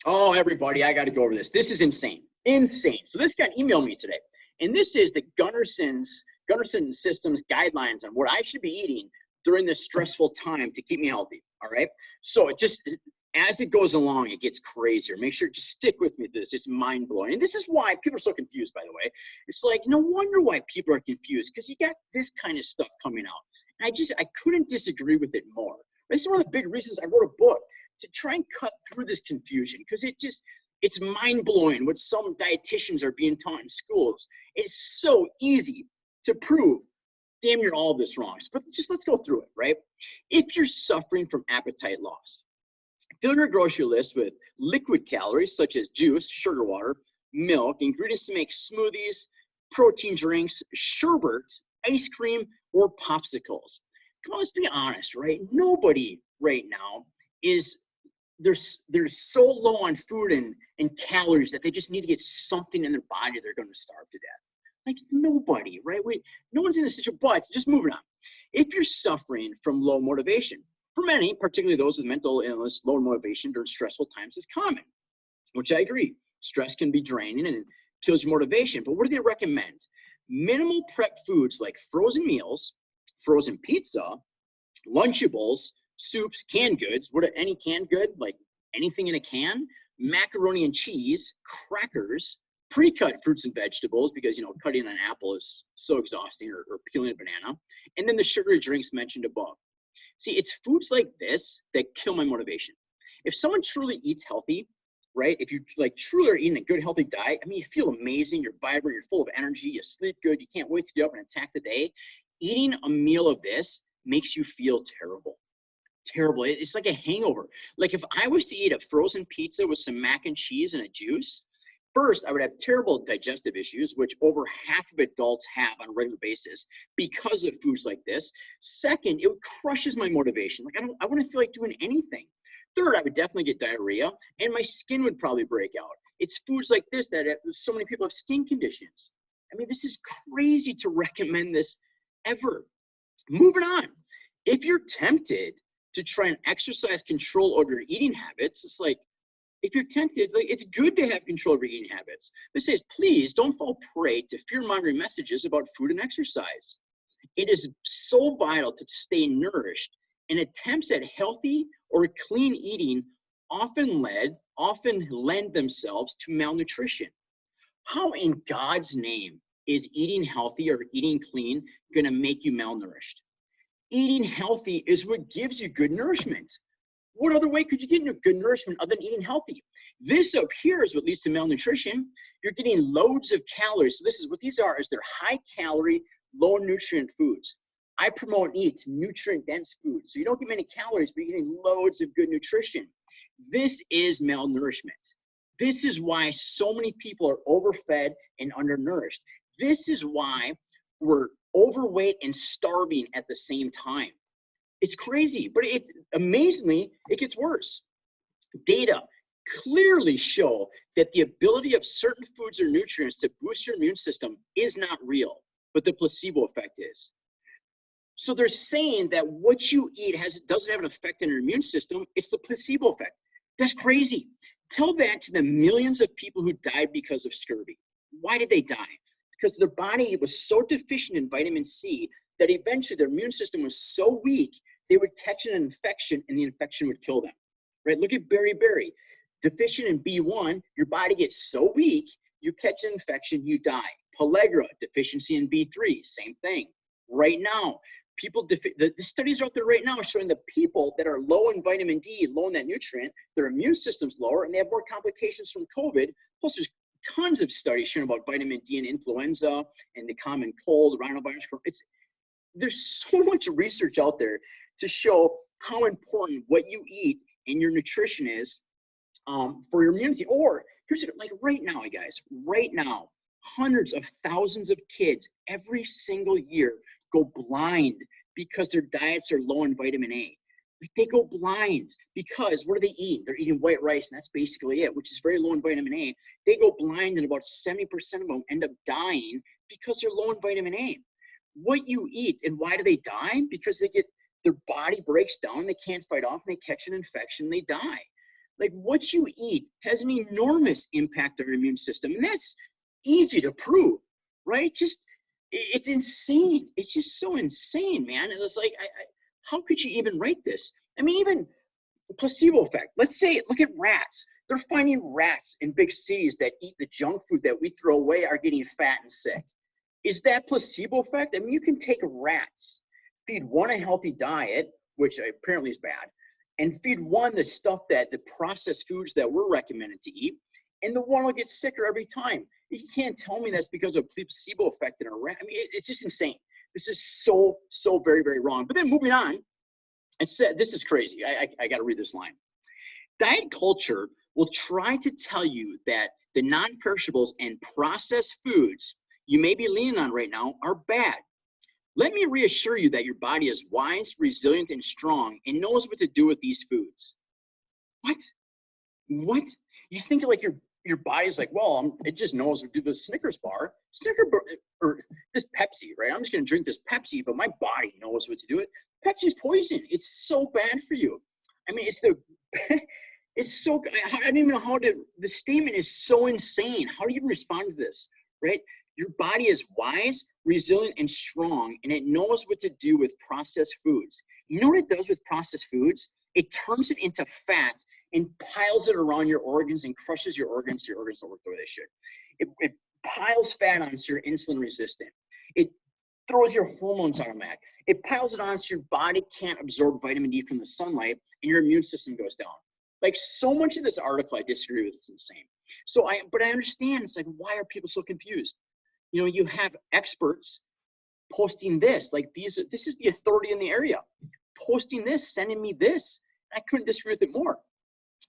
Oh, everybody, I got to go over this. This is insane. Insane. So this guy emailed me today, and this is the Gunderson Systems guidelines on what I should be eating during this stressful time to keep me healthy. All right. So it just, as it goes along, it gets crazier. Make sure to stick with me through this. It's mind blowing. And this is why people are so confused, by the way. It's like, no wonder why people are confused, because you got this kind of stuff coming out. And I couldn't disagree with it more. This is one of the big reasons I wrote a book, to try and cut through this confusion, because it's mind blowing what some dietitians are being taught in schools. It's so easy to prove damn near all of this wrong. But just let's go through it, right? If you're suffering from appetite loss, fill your grocery list with liquid calories such as juice, sugar water, milk, ingredients to make smoothies, protein drinks, sherbet, ice cream, or popsicles. Come on, let's be honest, right? Nobody right now is, they're so low on food and calories that they just need to get something in their body, they're going to starve to death. Like, nobody, right? No one's in this situation. But just moving on. If you're suffering from low motivation, for many, particularly those with mental illness, low motivation during stressful times is common, which I agree. Stress can be draining and it kills your motivation. But what do they recommend? Minimal prep foods like frozen meals, frozen pizza, Lunchables, soups, canned goods. What are any canned good? Like anything in a can, macaroni and cheese, crackers, pre-cut fruits and vegetables, because, cutting an apple is so exhausting, or peeling a banana, and then the sugary drinks mentioned above. See, it's foods like this that kill my motivation. If someone truly eats healthy, right? If you truly are eating a good, healthy diet, I mean, you feel amazing, you're vibrant, you're full of energy, you sleep good, you can't wait to get up and attack the day. Eating a meal of this makes you feel terrible. Terrible. It's like a hangover. Like if I was to eat a frozen pizza with some mac and cheese and a juice, first, I would have terrible digestive issues, which over half of adults have on a regular basis because of foods like this. Second, it crushes my motivation. Like I wouldn't feel like doing anything. Third, I would definitely get diarrhea and my skin would probably break out. It's foods like this that so many people have skin conditions. I mean, this is crazy to recommend this ever. Moving on. If you're tempted to try and exercise control over your eating habits, it's like, if you're tempted, it's good to have control over your eating habits. This says, please don't fall prey to fear-mongering messages about food and exercise. It is so vital to stay nourished, and attempts at healthy or clean eating often lend themselves to malnutrition. How in God's name is eating healthy or eating clean going to make you malnourished? Eating healthy is what gives you good nourishment. What other way could you get good nourishment other than eating healthy? This up here is what leads to malnutrition. You're getting loads of calories. So this is what these are, is they're high calorie, low nutrient foods. I promote and eat nutrient dense foods. So you don't get many calories, but you're getting loads of good nutrition. This is malnourishment. This is why so many people are overfed and undernourished. This is why we're overweight and starving at the same time. It's crazy, but amazingly, it gets worse. Data clearly show that the ability of certain foods or nutrients to boost your immune system is not real, but the placebo effect is. So they're saying that what you eat doesn't have an effect on your immune system. It's the placebo effect. That's crazy. Tell that to the millions of people who died because of scurvy. Why did they die? Because their body was so deficient in vitamin C that eventually their immune system was so weak, they would catch an infection and the infection would kill them, right? Look at beriberi. Deficient in B1, your body gets so weak, you catch an infection, you die. Pellagra, deficiency in B3, same thing. Right now, the studies are out there right now showing the people that are low in vitamin D, low in that nutrient, their immune system's lower and they have more complications from COVID. Plus, there's tons of studies showing about vitamin D and influenza and the common cold, rhinovirus. There's so much research out there to show how important what you eat and your nutrition is for your immunity. Or here's it, like right now, guys, right now, hundreds of thousands of kids every single year go blind because their diets are low in vitamin A. Like they go blind because what do they eat? They're eating white rice, and that's basically it, which is very low in vitamin A. They go blind, and about 70% of them end up dying because they're low in vitamin A. What you eat, and why do they die? Because their body breaks down, they can't fight off, and they catch an infection, and they die. Like what you eat has an enormous impact on your immune system. And that's easy to prove, right? Just, it's insane. It's just so insane, man. And it's like, how could you even write this? I mean, even the placebo effect. Let's say, look at rats. They're finding rats in big cities that eat the junk food that we throw away are getting fat and sick. Is that placebo effect? I mean, you can take rats, feed one a healthy diet, which apparently is bad, and feed one the stuff that the processed foods that we're recommended to eat, and the one will get sicker every time. You can't tell me that's because of a placebo effect in a rat. I mean, it's just insane. This is so very, very wrong. But then moving on, it said, this is crazy. I got to read this line. Diet culture will try to tell you that the non-perishables and processed foods you may be leaning on right now are bad. Let me reassure you that your body is wise, resilient, and strong and knows what to do with these foods. What? What? You think like your body's like, well, it just knows what to do the Snickers bar, or this Pepsi, right? I'm just gonna drink this Pepsi, but my body knows what to do it. Pepsi's poison. It's so bad for you. I mean, it's so, I don't even know how to, the statement is so insane. How do you even respond to this, right? Your body is wise, resilient, and strong, and it knows what to do with processed foods. You know what it does with processed foods? It turns it into fat and piles it around your organs and crushes your organs so your organs don't work the way they should. It piles fat on so you're insulin resistant. It throws your hormones out of whack. It piles it on so your body can't absorb vitamin D from the sunlight and your immune system goes down. Like so much of this article I disagree with. It's insane. But I understand. It's like, why are people so confused? You know, you have experts posting this, like this is the authority in the area, posting this, sending me this. I couldn't disagree with it more,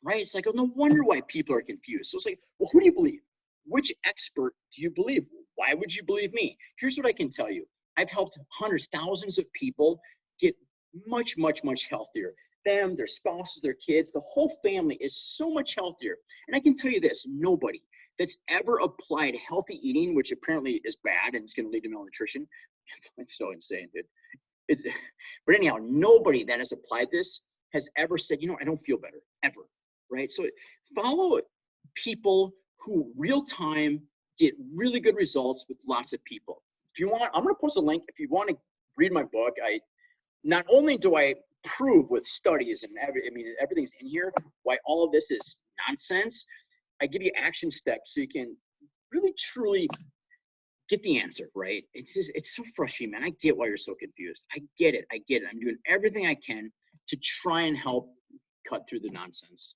right? It's like, oh, no wonder why people are confused. So it's like, well, who do you believe? Which expert do you believe? Why would you believe me? Here's what I can tell you. I've helped hundreds, thousands of people get much healthier. Them, their spouses, their kids, the whole family is so much healthier. And I can tell you this, nobody that's ever applied healthy eating, which apparently is bad and it's going to lead to malnutrition. It's so insane, dude. But anyhow, nobody that has applied this has ever said, you know, I don't feel better, ever, right? So follow people who real time get really good results with lots of people. If you want, I'm going to post a link. If you want to read my book, not only do I prove with studies and everything's in here why all of this is nonsense, I give you action steps so you can really truly get the answer, right? It's so frustrating, man. I get why you're so confused. I get it. I'm doing everything I can to try and help cut through the nonsense.